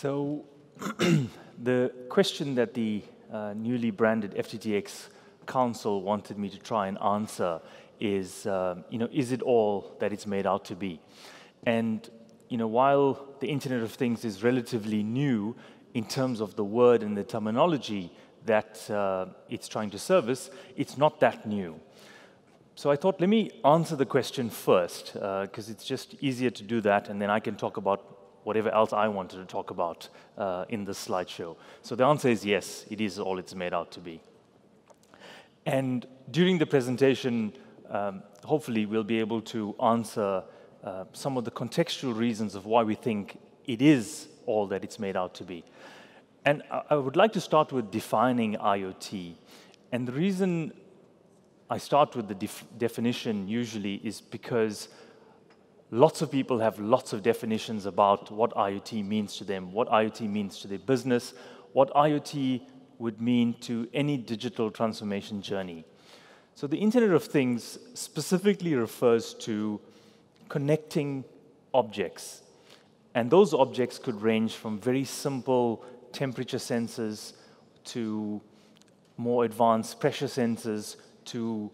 So the question that the newly branded FTTX Council wanted me to try and answer is, is it all that it's made out to be? And while the Internet of Things is relatively new in terms of the word and the terminology that it's trying to service, it's not that new. So I thought, let me answer the question first, because it's just easier to do that, and then I can talk about whatever else I wanted to talk about in this slideshow. So the answer is yes, it is all it's made out to be. And during the presentation, hopefully we'll be able to answer some of the contextual reasons of why we think it is all that it's made out to be. And I would like to start with defining IoT. And the reason I start with the definition usually is because lots of people have lots of definitions about what IoT means to them, what IoT means to their business, what IoT would mean to any digital transformation journey. So the Internet of Things specifically refers to connecting objects. And those objects could range from very simple temperature sensors to more advanced pressure sensors to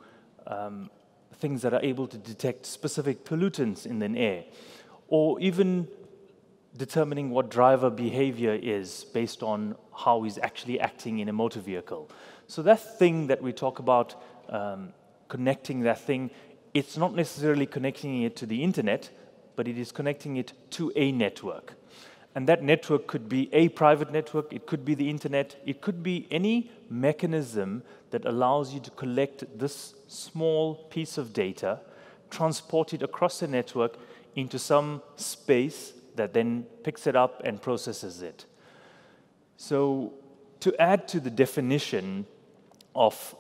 things that are able to detect specific pollutants in the air, or even determining what driver behavior is based on how he's actually acting in a motor vehicle. So that thing that we talk about, connecting that thing, it's not necessarily connecting it to the internet, but it is connecting it to a network. And that network could be a private network, it could be the internet, it could be any mechanism that allows you to collect this small piece of data, transport it across the network into some space that then picks it up and processes it. So to add to the definition of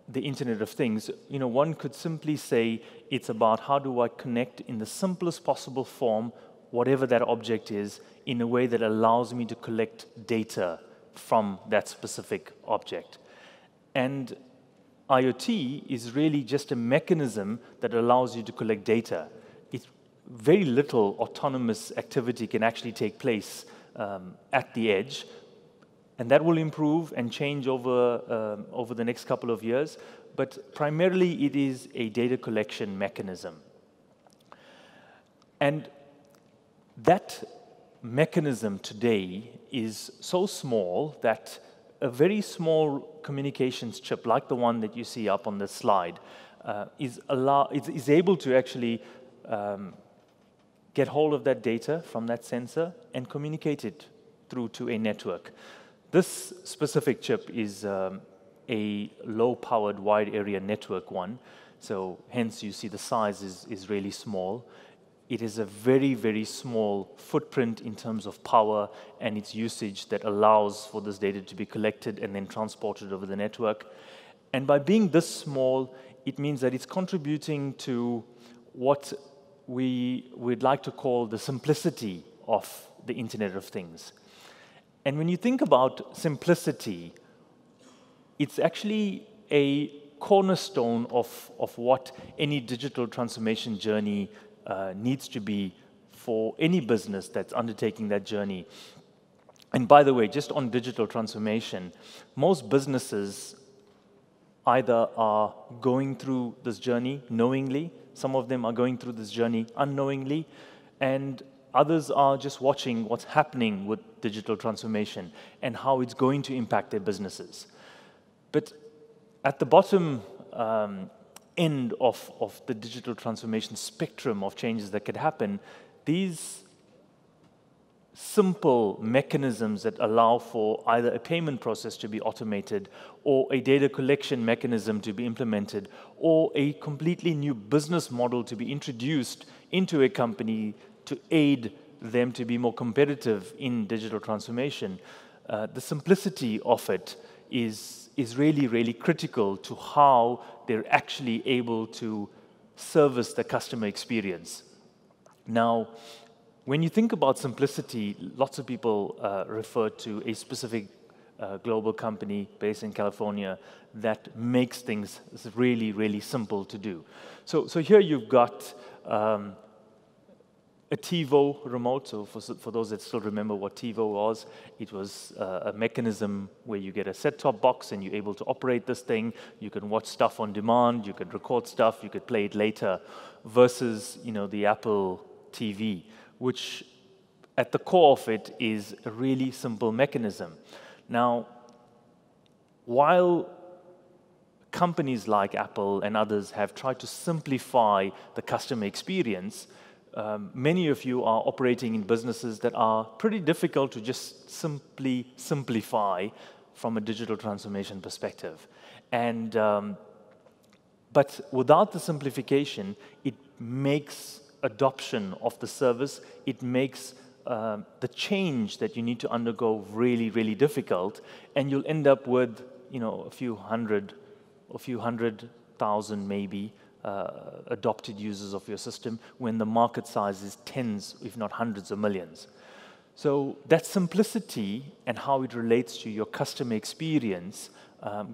the Internet of Things, one could simply say it's about how do I connect in the simplest possible form whatever that object is in a way that allows me to collect data from that specific object. And IoT is really just a mechanism that allows you to collect data. It's very little autonomous activity can actually take place at the edge, and that will improve and change over the next couple of years, but primarily it is a data collection mechanism. And that mechanism today is so small that a very small communications chip, like the one that you see up on this slide, is able to actually get hold of that data from that sensor and communicate it through to a network. This specific chip is a low-powered wide area network one, so hence you see the size is really small. It is a very, very small footprint in terms of power and its usage that allows for this data to be collected and then transported over the network. And by being this small, it means that it's contributing to what we'd like to call the simplicity of the Internet of Things. And when you think about simplicity, it's actually a cornerstone of what any digital transformation journey needs to be for any business that's undertaking that journey. And by the way, just on digital transformation, most businesses either are going through this journey knowingly, some of them are going through this journey unknowingly, and others are just watching what's happening with digital transformation and how it's going to impact their businesses. But at the bottom end of the digital transformation spectrum of changes that could happen, these simple mechanisms that allow for either a payment process to be automated or a data collection mechanism to be implemented or a completely new business model to be introduced into a company to aid them to be more competitive in digital transformation, the simplicity of it is really, really critical to how they're actually able to service the customer experience. Now, when you think about simplicity, lots of people refer to a specific global company based in California that makes things really, really simple to do. So here you've got a TiVo remote. So for those that still remember what TiVo was, it was a mechanism where you get a set-top box and you're able to operate this thing. You can watch stuff on demand, you can record stuff, you could play it later, versus the Apple TV, which at the core of it is a really simple mechanism. Now, while companies like Apple and others have tried to simplify the customer experience, many of you are operating in businesses that are pretty difficult to just simply simplify from a digital transformation perspective. And but without the simplification, it makes adoption of the service, it makes the change that you need to undergo really, really difficult, and you'll end up with a few hundred thousand maybe adopted users of your system when the market size is tens, if not hundreds of millions. So that simplicity and how it relates to your customer experience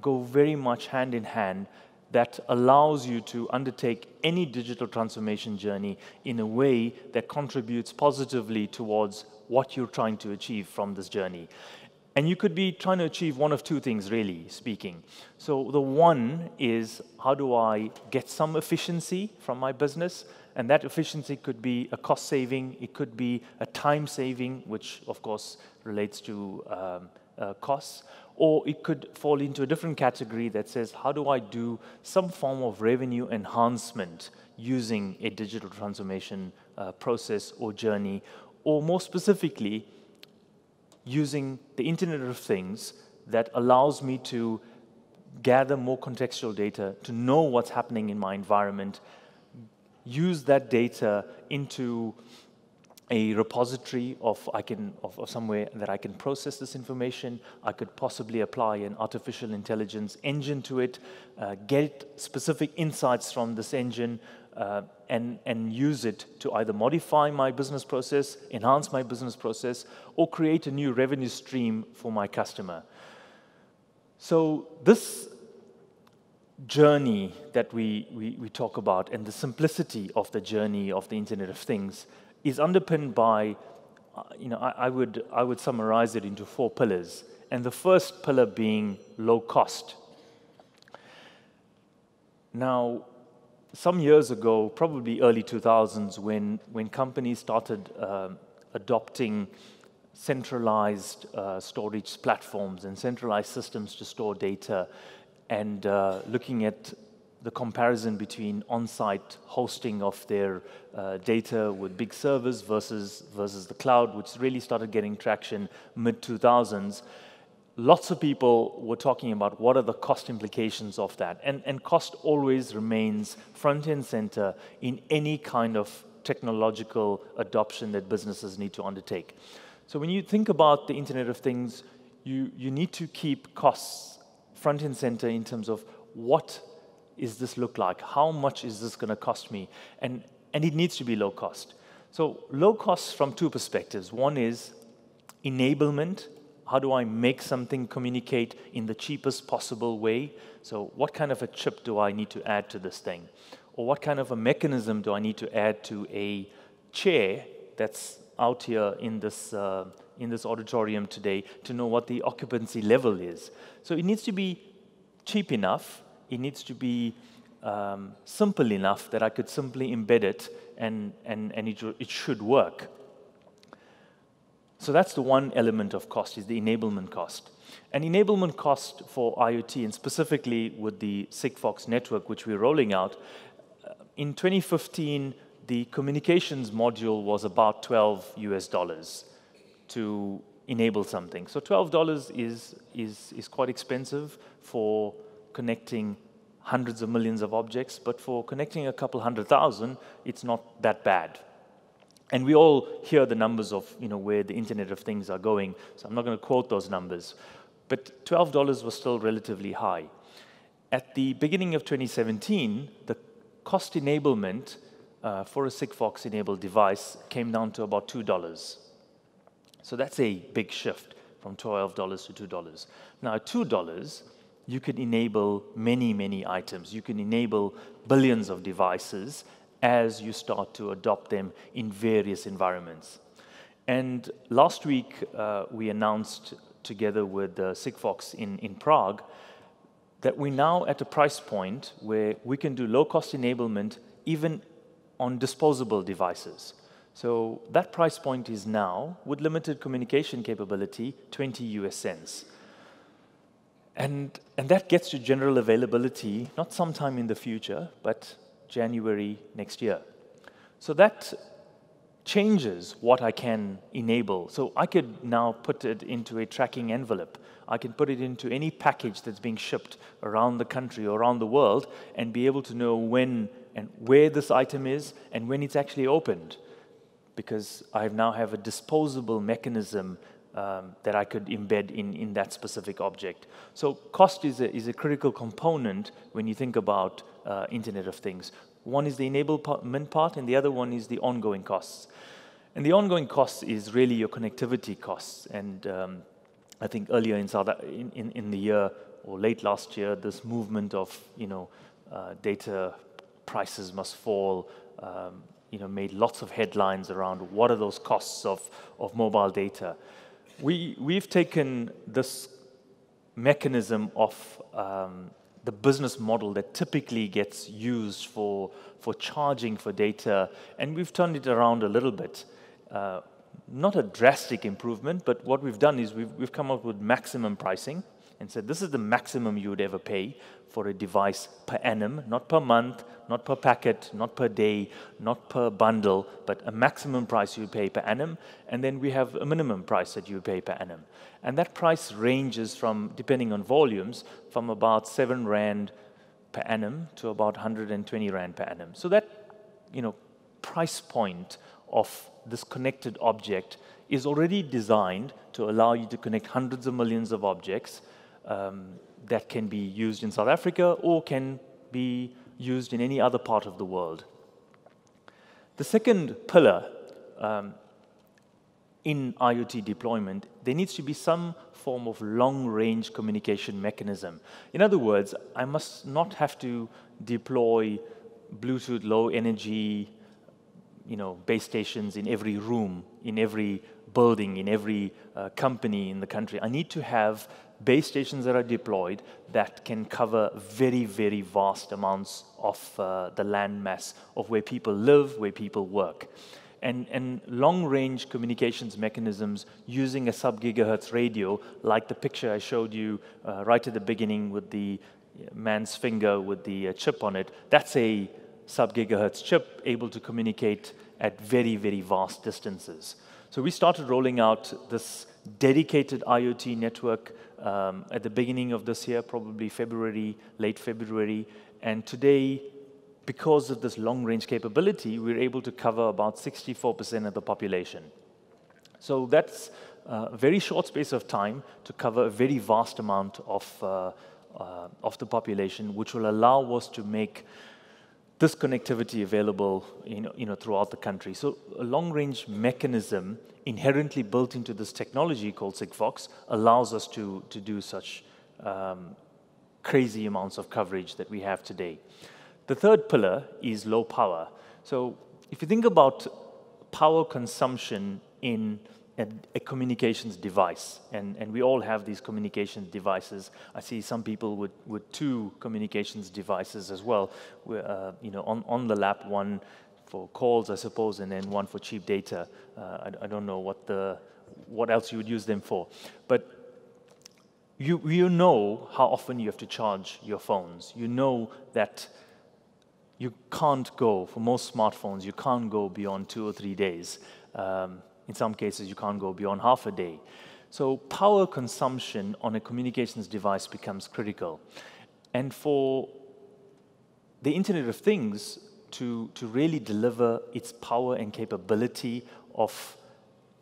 go very much hand in hand. That allows you to undertake any digital transformation journey in a way that contributes positively towards what you're trying to achieve from this journey. And you could be trying to achieve one of two things, really speaking. So the one is, how do I get some efficiency from my business? And that efficiency could be a cost saving, it could be a time saving, which of course relates to costs, or it could fall into a different category that says, how do I do some form of revenue enhancement using a digital transformation process or journey, or more specifically, using the Internet of Things that allows me to gather more contextual data, to know what's happening in my environment, use that data into a repository of somewhere that I can process this information. I could possibly apply an artificial intelligence engine to it, get specific insights from this engine, and use it to either modify my business process, enhance my business process, or create a new revenue stream for my customer. So this journey that we talk about, and the simplicity of the journey of the Internet of Things, is underpinned by, I would summarize it into 4 pillars. And the first pillar being low cost. Now, some years ago, probably early 2000s, when companies started adopting centralized storage platforms and centralized systems to store data, and looking at the comparison between on-site hosting of their data with big servers versus the cloud, which really started getting traction mid-2000s, lots of people were talking about what are the cost implications of that. And cost always remains front and center in any kind of technological adoption that businesses need to undertake. So when you think about the Internet of Things, you need to keep costs front and center in terms of what is this look like? How much is this going to cost me? And it needs to be low cost. So low cost from 2 perspectives. One is enablement. How do I make something communicate in the cheapest possible way? So what kind of a chip do I need to add to this thing? Or what kind of a mechanism do I need to add to a chair that's out here in this auditorium today to know what the occupancy level is? So it needs to be cheap enough. It needs to be simple enough that I could simply embed it and it should work. So that's the one element of cost, is the enablement cost. And enablement cost for IoT, and specifically with the Sigfox network, which we're rolling out, in 2015, the communications module was about $12 to enable something. So $12 is quite expensive for connecting hundreds of millions of objects, but for connecting a couple 100,000, it's not that bad. And we all hear the numbers of where the Internet of Things are going, so I'm not going to quote those numbers. But $12 was still relatively high. At the beginning of 2017, the cost enablement for a Sigfox-enabled device came down to about $2. So that's a big shift from $12 to $2. Now, at $2, you can enable many, many items. You can enable billions of devices as you start to adopt them in various environments. And last week, we announced together with Sigfox in Prague that we're now at a price point where we can do low-cost enablement even on disposable devices. So that price point is now, with limited communication capability, 20 US cents. And that gets to general availability, not sometime in the future, but January next year. So that changes what I can enable. So I could now put it into a tracking envelope. I can put it into any package that's being shipped around the country or around the world and be able to know when and where this item is and when it's actually opened, because I now have a disposable mechanism that I could embed in that specific object. So cost is a critical component when you think about Internet of Things. One is the enablement part, and the other one is the ongoing costs. And the ongoing costs is really your connectivity costs. And I think earlier in the year, or late last year, this movement of data prices must fall, made lots of headlines around what are those costs of mobile data. We've taken this mechanism of the business model that typically gets used for charging for data, and we've turned it around a little bit. Not a drastic improvement, but what we've done is we've come up with maximum pricing and said this is the maximum you would ever pay for a device per annum, not per month, not per packet, not per day, not per bundle, but a maximum price you pay per annum, and then we have a minimum price that you pay per annum. And that price ranges from, depending on volumes, from about 7 Rand per annum to about 120 Rand per annum. So that, price point of this connected object is already designed to allow you to connect hundreds of millions of objects that can be used in South Africa or can be used in any other part of the world. The second pillar in IoT deployment, there needs to be some form of long-range communication mechanism. In other words, I must not have to deploy Bluetooth low-energy base stations in every room, in every building, in every company in the country. I need to have base stations that are deployed that can cover very, very vast amounts of the land mass of where people live, where people work. And long-range communications mechanisms using a sub-gigahertz radio, like the picture I showed you right at the beginning with the man's finger with the chip on it, that's a sub-gigahertz chip able to communicate at very, very vast distances. So we started rolling out this dedicated IoT network at the beginning of this year, probably February, late February, and today, because of this long-range capability, we're able to cover about 64% of the population. So that's a very short space of time to cover a very vast amount of the population, which will allow us to make this connectivity available throughout the country. So a long-range mechanism inherently built into this technology called Sigfox allows us to do such crazy amounts of coverage that we have today. The third pillar is low power. So if you think about power consumption in a communications device, and we all have these communications devices. I see some people with 2 communications devices as well, on the lap, one for calls, I suppose, and then one for cheap data. I don't know what else you would use them for. But you know how often you have to charge your phones. You know that you can't go, for most smartphones, you can't go beyond 2 or 3 days. In some cases, you can't go beyond half a day. So power consumption on a communications device becomes critical. And for the Internet of Things to really deliver its power and capability of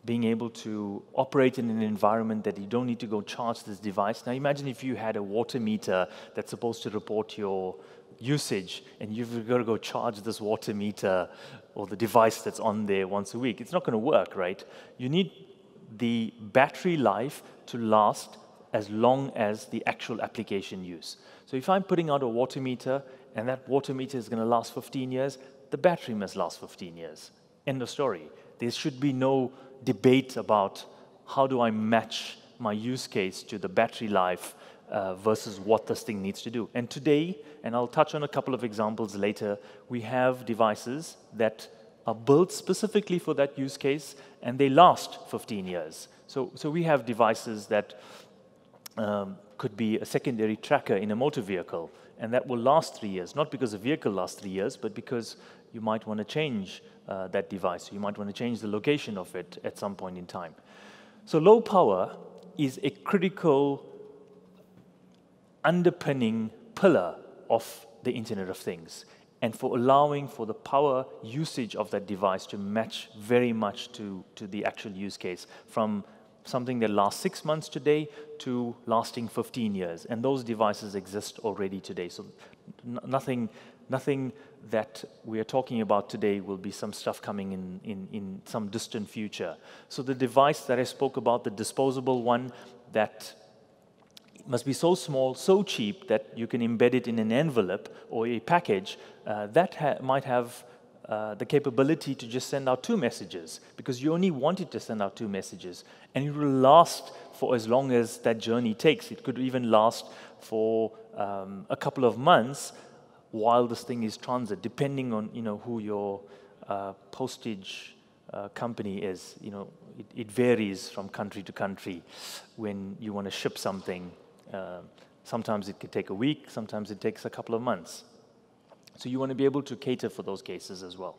being able to operate in an environment that you don't need to go charge this device. Now imagine if you had a water meter that's supposed to report your usage, and you've got to go charge this water meter or the device that's on there once a week. It's not going to work, right? You need the battery life to last as long as the actual application use. So if I'm putting out a water meter, and that water meter is going to last 15 years, the battery must last 15 years. End of story. There should be no debate about how do I match my use case to the battery life versus what this thing needs to do. And today, and I'll touch on a couple of examples later, we have devices that are built specifically for that use case, and they last 15 years. So we have devices that could be a secondary tracker in a motor vehicle, and that will last 3 years, not because the vehicle lasts 3 years, but because you might want to change that device. You might want to change the location of it at some point in time. So low power is a critical underpinning pillar of the Internet of Things, and for allowing for the power usage of that device to match very much to the actual use case, from something that lasts 6 months today to lasting 15 years. And those devices exist already today. So nothing that we are talking about today will be some stuff coming in some distant future. So the device that I spoke about, the disposable one, that must be so small, so cheap that you can embed it in an envelope or a package, that might have the capability to just send out 2 messages, because you only want it to send out 2 messages, and it will last for as long as that journey takes. It could even last for a couple of months while this thing is transit, depending on who your postage company is. It varies from country to country when you want to ship something. Sometimes it could take a week, sometimes it takes a couple of months. So you want to be able to cater for those cases as well.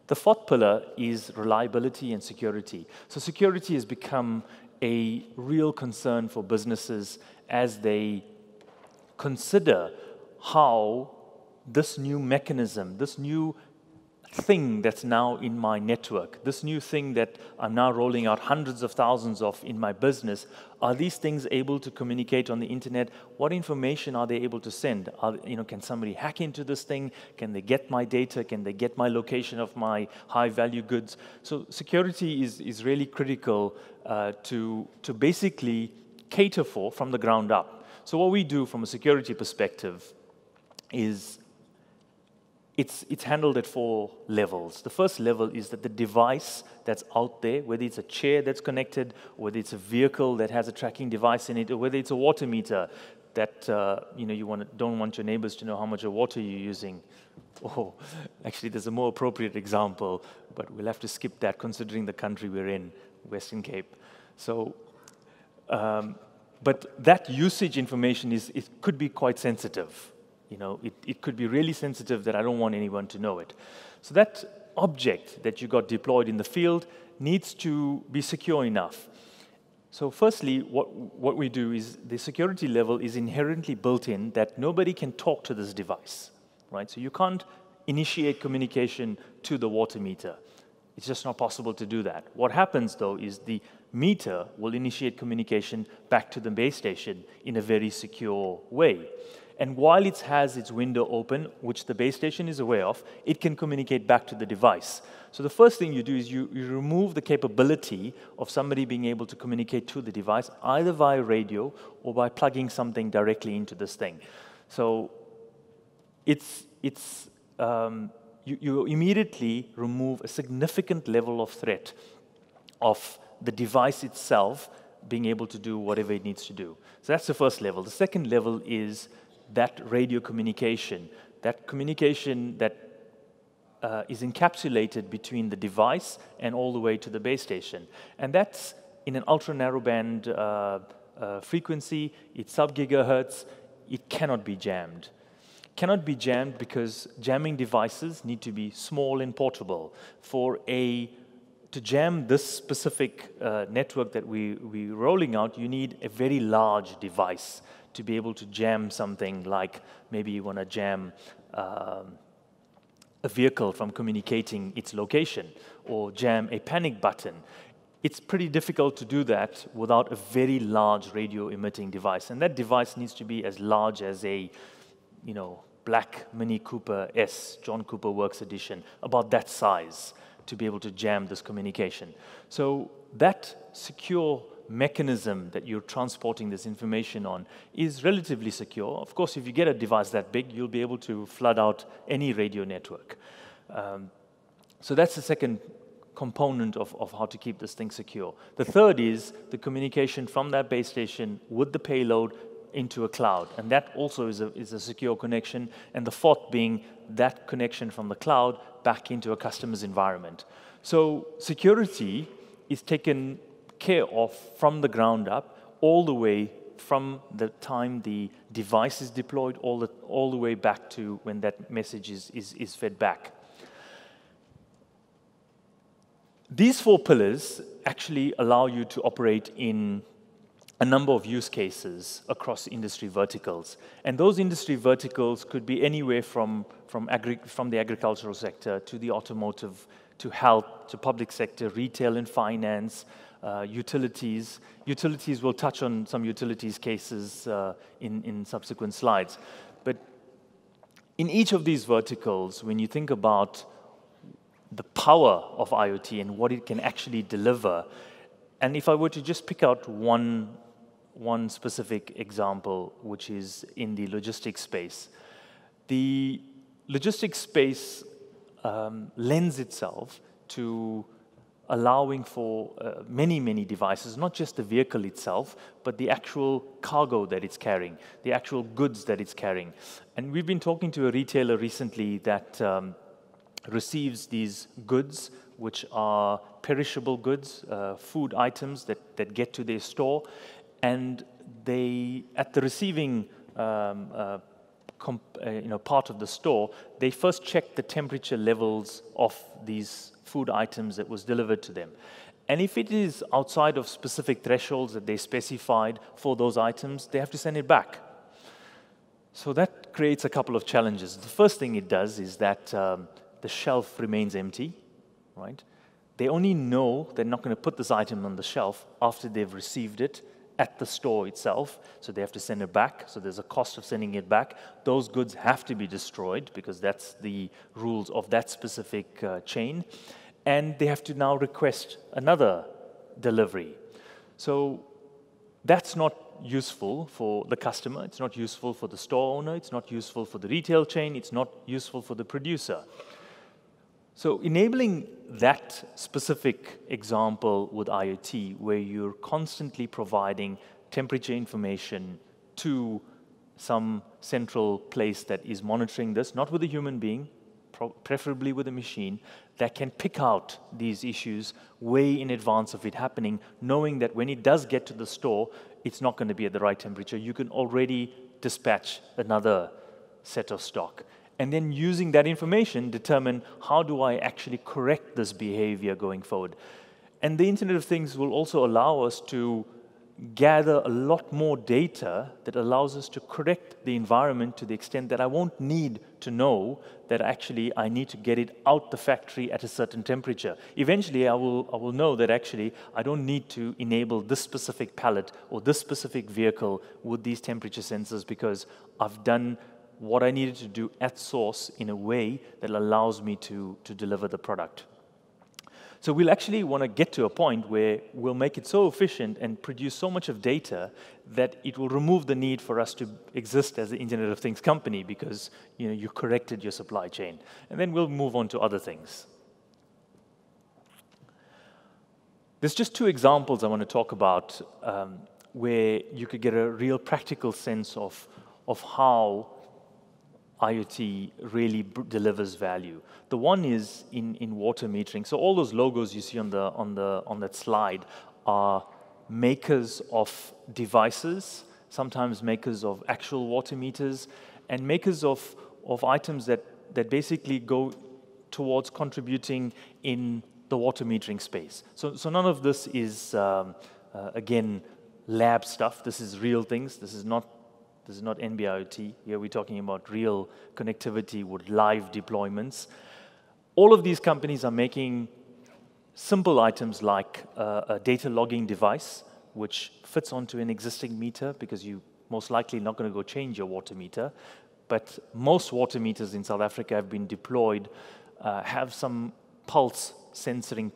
The 4th pillar is reliability and security. So security has become a real concern for businesses as they consider how this new mechanism, this new thing that's now in my network, this new thing that I'm now rolling out hundreds of thousands of in my business, are these things able to communicate on the internet? What information are they able to send? Can somebody hack into this thing? Can they get my data? Can they get my location of my high-value goods? So security is really critical to basically cater for from the ground up. So what we do from a security perspective is it's handled at 4 levels. The first level is that the device that's out there, whether it's a chair that's connected, whether it's a vehicle that has a tracking device in it, or whether it's a water meter that you don't want your neighbors to know how much of water you're using. Oh, actually, there's a more appropriate example, but we'll have to skip that considering the country we're in, Western Cape. So, but that usage information it could be quite sensitive. It could be really sensitive that I don't want anyone to know it. So that object that you got deployed in the field needs to be secure enough. So firstly, what we do is the security level is inherently built in that nobody can talk to this device, right? So you can't initiate communication to the water meter. It's just not possible to do that. What happens, though, is the meter will initiate communication back to the base station in a very secure way. And while it has its window open, which the base station is aware of, it can communicate back to the device. So the first thing you do is you remove the capability of somebody being able to communicate to the device, either via radio or by plugging something directly into this thing. So you immediately remove a significant level of threat of the device itself being able to do whatever it needs to do. So that's the first level. The second level is that radio communication, that is encapsulated between the device and all the way to the base station. And that's in an ultra-narrowband frequency. It's sub-gigahertz. It cannot be jammed. Cannot be jammed because jamming devices need to be small and portable. To jam this specific network that we're rolling out, you need a very large device to be able to jam something like maybe you want to jam a vehicle from communicating its location or jam a panic button. It's pretty difficult to do that without a very large radio emitting device. And that device needs to be as large as a, black Mini Cooper S, John Cooper Works Edition, about that size to be able to jam this communication. So that secure mechanism that you're transporting this information on is relatively secure. Of course, if you get a device that big, you'll be able to flood out any radio network. So that's the second component of how to keep this thing secure. The third is the communication from that base station with the payload into a cloud, and that also is a secure connection, and the fourth being that connection from the cloud back into a customer's environment. So security is taken care of from the ground up, all the way from the time the device is deployed, all the way back to when that message is fed back. These four pillars actually allow you to operate in a number of use cases across industry verticals. And those industry verticals could be anywhere from the agricultural sector to the automotive, to health, to public sector, retail and finance, utilities. Utilities, we'll touch on some utilities cases in subsequent slides. But in each of these verticals, when you think about the power of IoT and what it can actually deliver, and if I were to just pick out one specific example, which is in the logistics space. The logistics space lends itself to allowing for many, many devices, not just the vehicle itself, but the actual cargo that it's carrying, the actual goods that it's carrying. And we've been talking to a retailer recently that receives these goods, which are perishable goods, food items that get to their store, and they, at the receiving part of the store, they first check the temperature levels of these food items that was delivered to them. And if it is outside of specific thresholds that they specified for those items, they have to send it back. So that creates a couple of challenges. The first thing it does is that the shelf remains empty, right? They only know they're not going to put this item on the shelf after they've received it at the store itself, so they have to send it back, so there's a cost of sending it back. Those goods have to be destroyed because that's the rules of that specific chain, and they have to now request another delivery. So that's not useful for the customer, it's not useful for the store owner, it's not useful for the retail chain, it's not useful for the producer. So enabling that specific example with IoT, where you're constantly providing temperature information to some central place that is monitoring this, not with a human being, preferably with a machine, that can pick out these issues way in advance of it happening, knowing that when it does get to the store, it's not going to be at the right temperature. You can already dispatch another set of stock. And then using that information, determine how do I actually correct this behavior going forward. And the Internet of Things will also allow us to gather a lot more data that allows us to correct the environment to the extent that I won't need to know that actually I need to get it out the factory at a certain temperature. Eventually, I will know that actually I don't need to enable this specific pallet or this specific vehicle with these temperature sensors because I've done what I needed to do at source in a way that allows me to deliver the product. So we'll actually want to get to a point where we'll make it so efficient and produce so much of data that it will remove the need for us to exist as the Internet of Things company because you corrected your supply chain. And then we'll move on to other things. There's just two examples I want to talk about where you could get a real practical sense of how IoT really delivers value. The one is in water metering. So all those logos you see on that slide are makers of devices, sometimes makers of actual water meters, and makers of items that basically go towards contributing in the water metering space. So none of this is again lab stuff. This is real things. This is not NB-IoT. Here we're talking about real connectivity with live deployments. All of these companies are making simple items like a data logging device, which fits onto an existing meter because you most likely not going to go change your water meter. But most water meters in South Africa have been deployed, have some pulse sensing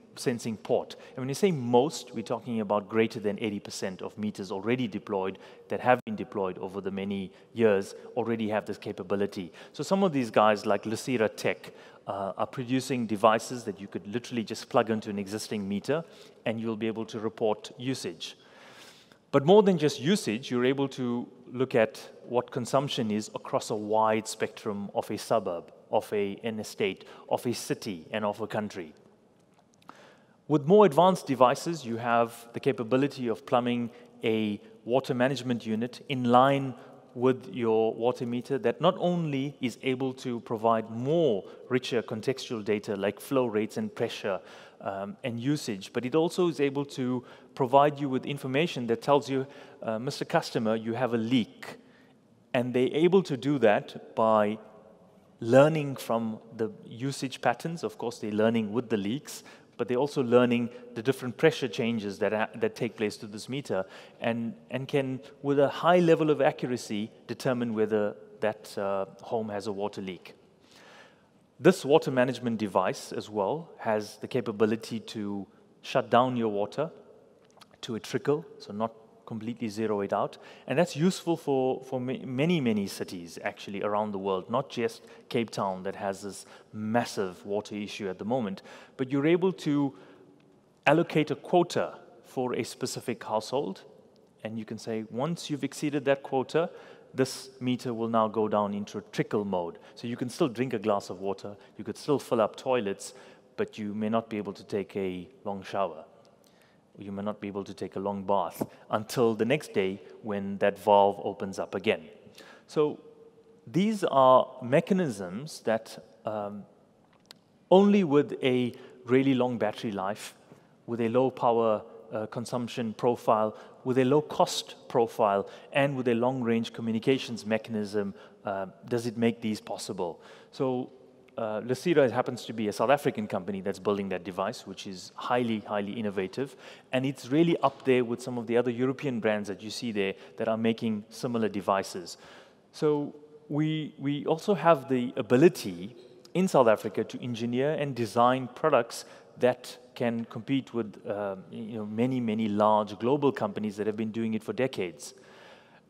port. And when you say most, we're talking about greater than 80% of meters already deployed that have been deployed over the many years already have this capability. So some of these guys like Lucira Tech are producing devices that you could literally just plug into an existing meter and you'll be able to report usage. But more than just usage, you're able to look at what consumption is across a wide spectrum of a suburb, of an estate, of a city, and of a country. With more advanced devices, you have the capability of plumbing a water management unit in line with your water meter that not only is able to provide more richer contextual data like flow rates and pressure and usage, but it also is able to provide you with information that tells you, Mr. Customer, you have a leak. And they're able to do that by learning from the usage patterns. Of course, they're learning with the leaks, but they're also learning the different pressure changes that take place to this meter and can, with a high level of accuracy, determine whether that home has a water leak. This water management device as well has the capability to shut down your water to a trickle, so not completely zero it out. And that's useful for many, many cities actually around the world, not just Cape Town that has this massive water issue at the moment, but you're able to allocate a quota for a specific household. And you can say, once you've exceeded that quota, this meter will now go down into a trickle mode. So you can still drink a glass of water, you could still fill up toilets, but you may not be able to take a long shower. You may not be able to take a long bath until the next day when that valve opens up again. So these are mechanisms that only with a really long battery life, with a low power consumption profile, with a low cost profile, and with a long range communications mechanism does it make these possible. So Lucira happens to be a South African company that's building that device, which is highly, highly innovative. And it's really up there with some of the other European brands that you see there that are making similar devices. So we also have the ability in South Africa to engineer and design products that can compete with many, many large global companies that have been doing it for decades.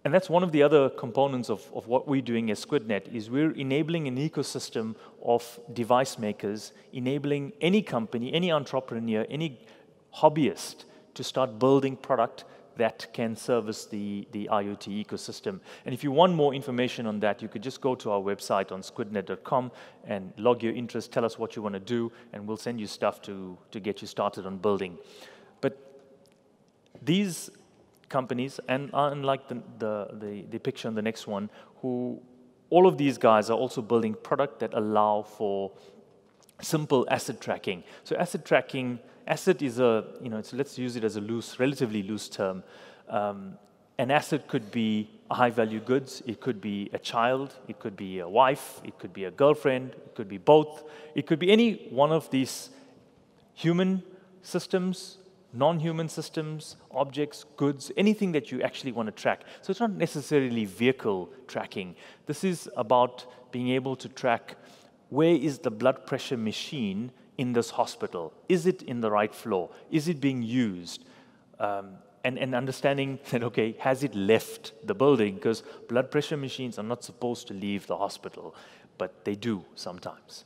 And that's one of the other components of what we're doing as Sqwidnet, is we're enabling an ecosystem of device makers, enabling any company, any entrepreneur, any hobbyist to start building product that can service the IoT ecosystem. And if you want more information on that, you could just go to our website on sqwidnet.com and log your interest, tell us what you want to do, and we'll send you stuff to get you started on building. But these companies, and unlike the picture on the next one, who all of these guys are also building product that allow for simple asset tracking. So asset tracking, asset is let's use it as a relatively loose term. An asset could be high-value goods, it could be a child, it could be a wife, it could be a girlfriend, it could be both, it could be any one of these human systems, non-human systems, objects, goods, anything that you actually want to track. So it's not necessarily vehicle tracking. This is about being able to track where is the blood pressure machine in this hospital? Is it in the right floor? Is it being used? And understanding that, okay, has it left the building? Because blood pressure machines are not supposed to leave the hospital, but they do sometimes.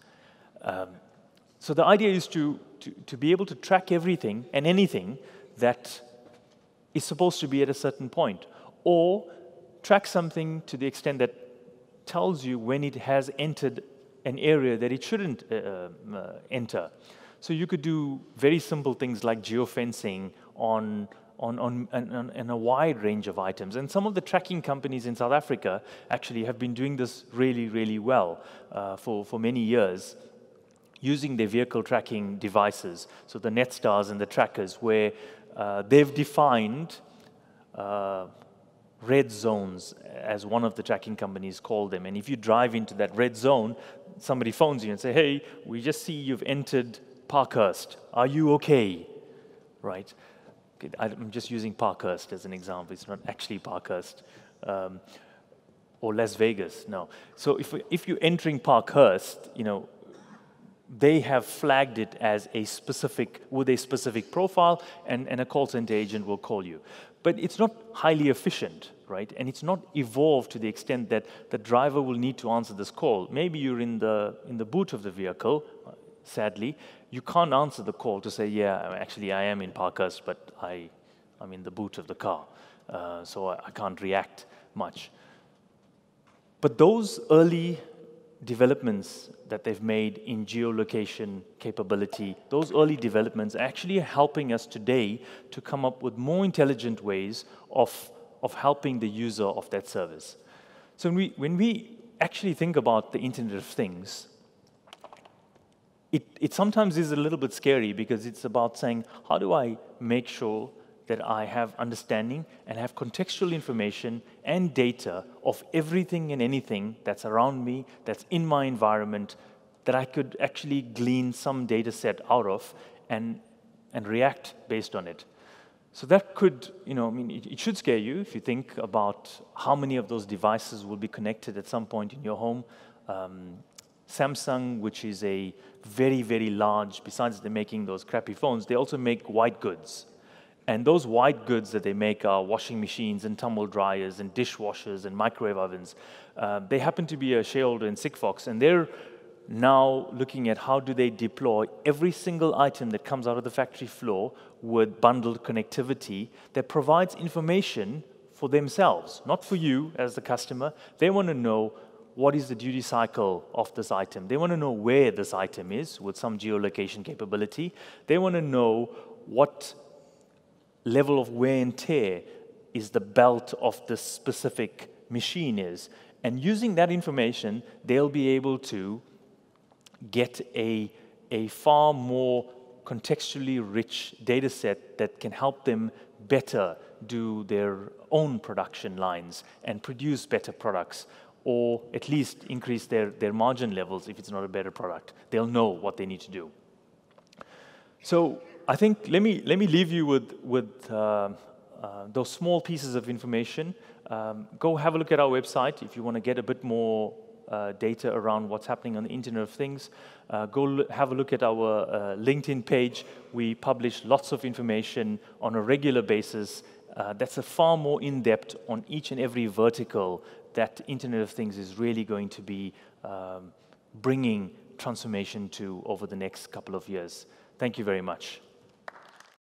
So the idea is to be able to track everything and anything that is supposed to be at a certain point, or track something to the extent that tells you when it has entered an area that it shouldn't enter. So you could do very simple things like geofencing on a wide range of items. And some of the tracking companies in South Africa actually have been doing this really, really well for many years, using their vehicle tracking devices, so the Netstars and the trackers, where they've defined red zones, as one of the tracking companies called them. And if you drive into that red zone, somebody phones you and say, hey, we just see you've entered Parkhurst. Are you okay? Right? Okay, I'm just using Parkhurst as an example. It's not actually Parkhurst. Or Las Vegas, no. So if you're entering Parkhurst, they have flagged it as a specific, with a specific profile, and a call center agent will call you. But it's not highly efficient, right? And it's not evolved to the extent that the driver will need to answer this call. Maybe you're in the boot of the vehicle, sadly. You can't answer the call to say, yeah, actually I am in Parkhurst, but I'm in the boot of the car, so I can't react much. But those early developments that they've made in geolocation capability, those early developments are actually helping us today to come up with more intelligent ways of helping the user of that service. So when we actually think about the Internet of Things, it sometimes is a little bit scary, because it's about saying, how do I make sure that I have understanding and have contextual information and data of everything and anything that's around me, that's in my environment, that I could actually glean some data set out of and react based on it. So that could, I mean, it should scare you if you think about how many of those devices will be connected at some point in your home. Samsung, which is a very, very large, besides they're making those crappy phones, they also make white goods. And those white goods that they make are washing machines and tumble dryers and dishwashers and microwave ovens. They happen to be a shareholder in Sigfox, and they're now looking at how do they deploy every single item that comes out of the factory floor with bundled connectivity that provides information for themselves, not for you as the customer. They want to know what is the duty cycle of this item. They want to know where this item is with some geolocation capability. They want to know what level of wear and tear is the belt of this specific machine is. And using that information, they'll be able to get a far more contextually rich data set that can help them better do their own production lines and produce better products, or at least increase their margin levels if it's not a better product. They'll know what they need to do. So I think let me leave you with those small pieces of information. Go have a look at our website if you want to get a bit more data around what's happening on the Internet of Things. Go have a look at our LinkedIn page. We publish lots of information on a regular basis. That's a far more in-depth on each and every vertical that Internet of Things is really going to be bringing transformation to over the next couple of years. Thank you very much.